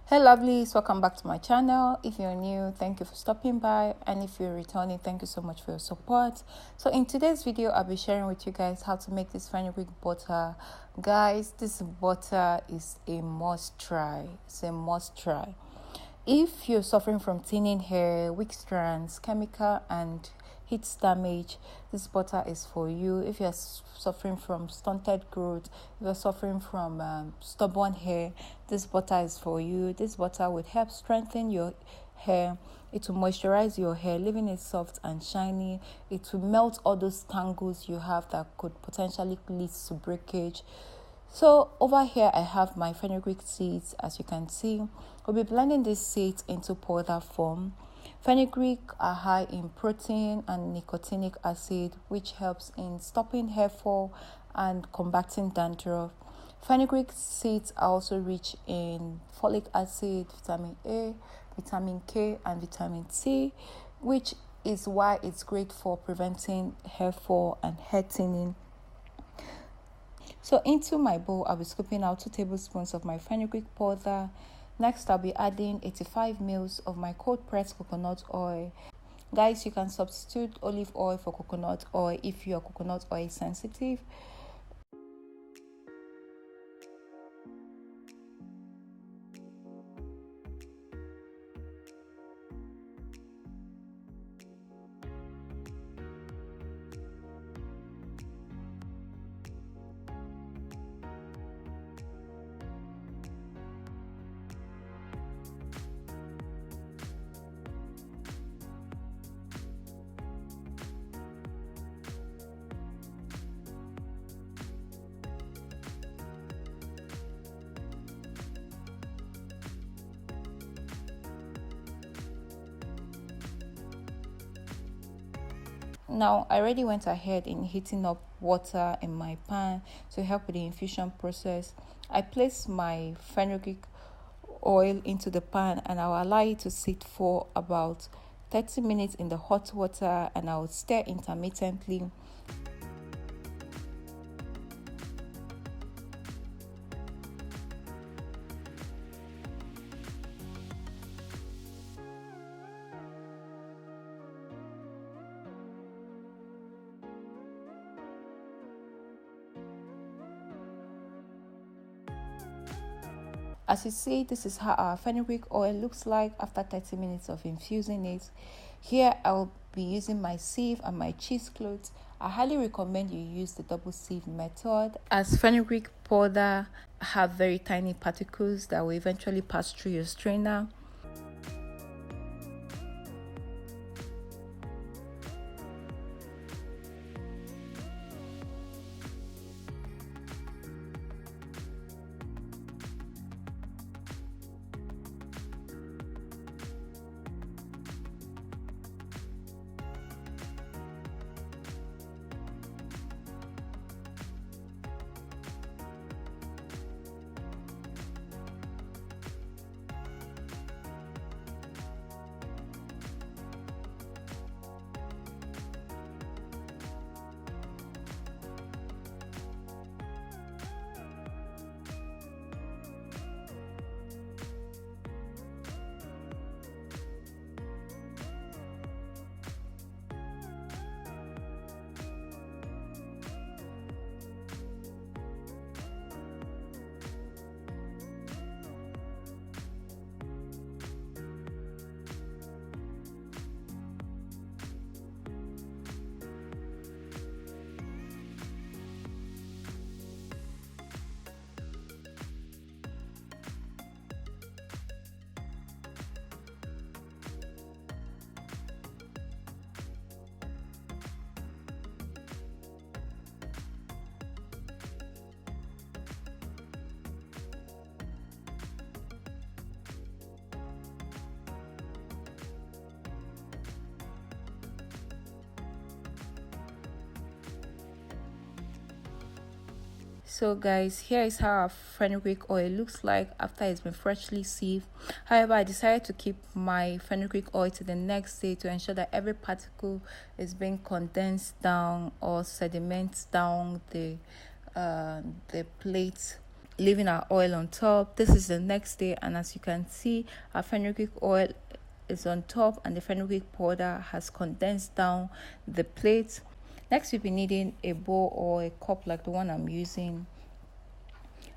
Hey lovelies, welcome back to my channel. If you're new, thank you for stopping by, and if you're returning, thank you so much for your support. So in today's video, I'll be sharing with you guys how to make this fenugreek butter. Guys, this butter is a must try. It's a must try. If you're suffering from thinning hair, weak strands, chemical and heat damage, this butter is for you. If you're suffering from stunted growth, if you're suffering from stubborn hair, this butter is for you. This butter would help strengthen your hair. It will moisturize your hair, leaving it soft and shiny. It will melt all those tangles you have that could potentially lead to breakage. So over here I have my fenugreek seeds. As you can see, we'll be blending these seeds into powder form. Fenugreek are high in protein and nicotinic acid, which helps in stopping hair fall and combating dandruff. Fenugreek seeds are also rich in folic acid, vitamin A, vitamin K and vitamin C, which is why it's great for preventing hair fall and hair thinning. So into my bowl, I'll be scooping out 2 tablespoons of my fenugreek powder. Next, I'll be adding 85 ml of my cold pressed coconut oil. Guys, you can substitute olive oil for coconut oil if you are coconut oil sensitive. Now, I already went ahead in heating up water in my pan to help with the infusion process. I placed my fenugreek oil into the pan and I'll allow it to sit for about 30 minutes in the hot water, and I'll stir intermittently. As you see, this is how our fenugreek oil looks like after 30 minutes of infusing it. Here I'll be using my sieve and my cheesecloth. I highly recommend you use the double sieve method, as fenugreek powder have very tiny particles that will eventually pass through your strainer. So guys, here is how our fenugreek oil looks like after it's been freshly sieved. However, I decided to keep my fenugreek oil to the next day to ensure that every particle is being condensed down or sediments down the plate leaving our oil on top. This is the next day, and as you can see, our fenugreek oil is on top and the fenugreek powder has condensed down the plate. Next, we'll be needing a bowl or a cup like the one I'm using.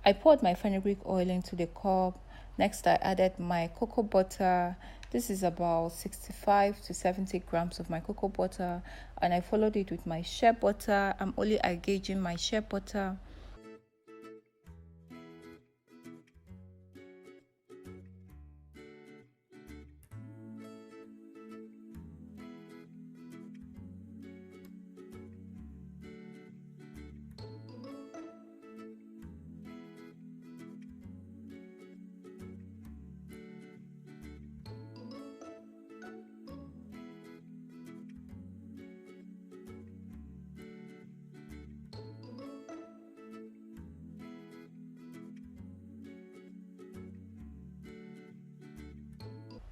I poured my fenugreek oil into the cup. Next, I added my cocoa butter. This is about 65 to 70 grams of my cocoa butter, and I followed it with my shea butter. I'm only gauging my shea butter.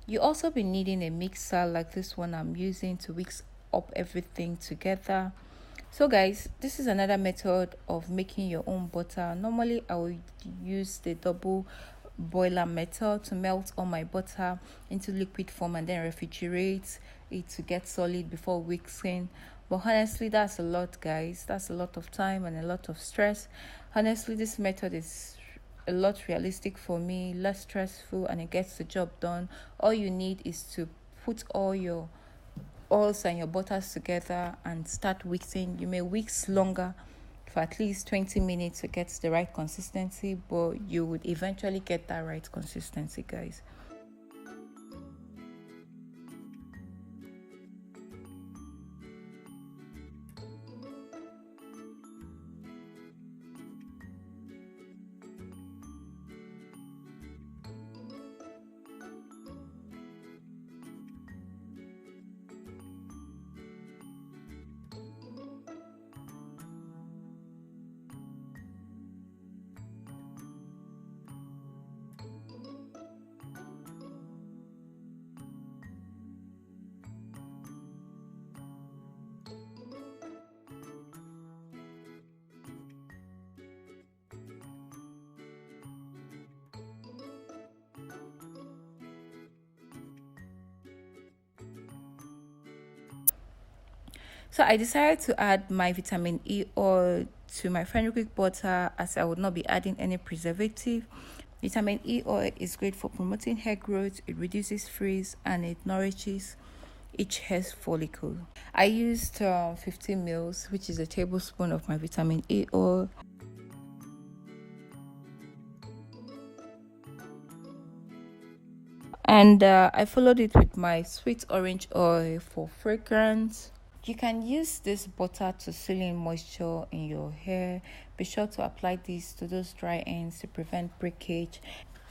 You also be needing a mixer like this one I'm using to mix up everything together. So guys, this is another method of making your own butter. Normally I would use the double boiler method to melt all my butter into liquid form and then refrigerate it to get solid before mixing. But honestly, that's a lot, guys. That's a lot of time and a lot of stress. Honestly, this method is a lot realistic for me, less stressful, and it gets the job done. All you need is to put all your oils and your butters together and start mixing. You may mix longer for at least 20 minutes to get the right consistency, but you would eventually get that right consistency, guys. So I decided to add my vitamin E oil to my fenugreek butter, as I would not be adding any preservative. Vitamin E oil is great for promoting hair growth, it reduces frizz, and it nourishes each hair follicle. I used 50 mils, which is a tablespoon of my vitamin E oil. And I followed it with my sweet orange oil for fragrance. You can use this butter to seal in moisture in your hair. Be sure to apply this to those dry ends to prevent breakage.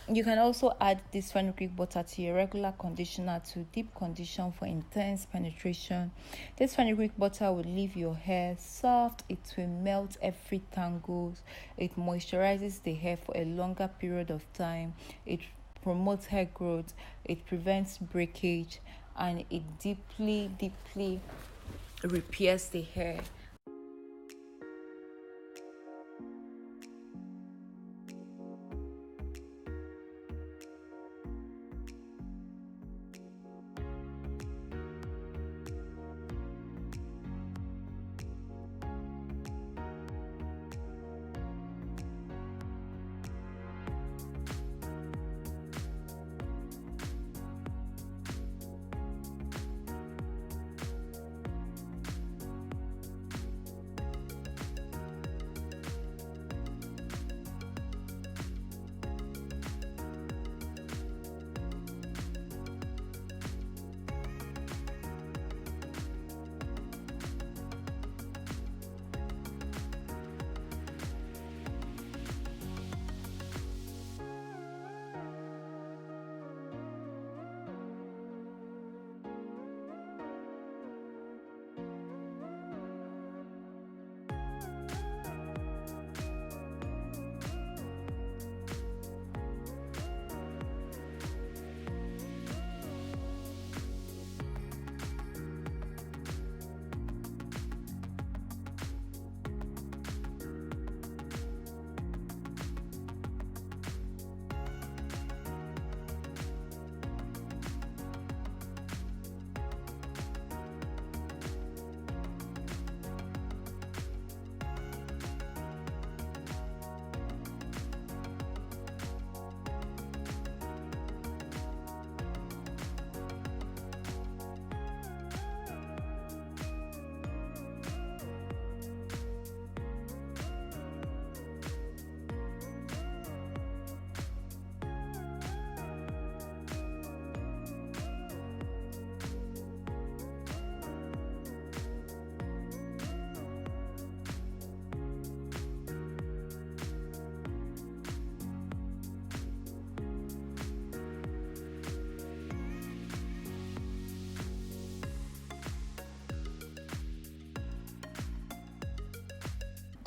You can also add this fenugreek butter to your regular conditioner to deep condition for intense penetration. This fenugreek butter will leave your hair soft, it will melt every tangles, it moisturizes the hair for a longer period of time, it promotes hair growth, it prevents breakage, and it deeply repairs the hair.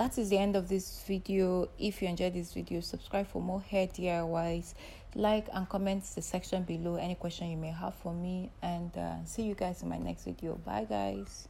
that is the end of this video. If you enjoyed this video, subscribe for more hair DIYs, like and comment the section below any question you may have for me, and see you guys in my next video. Bye guys.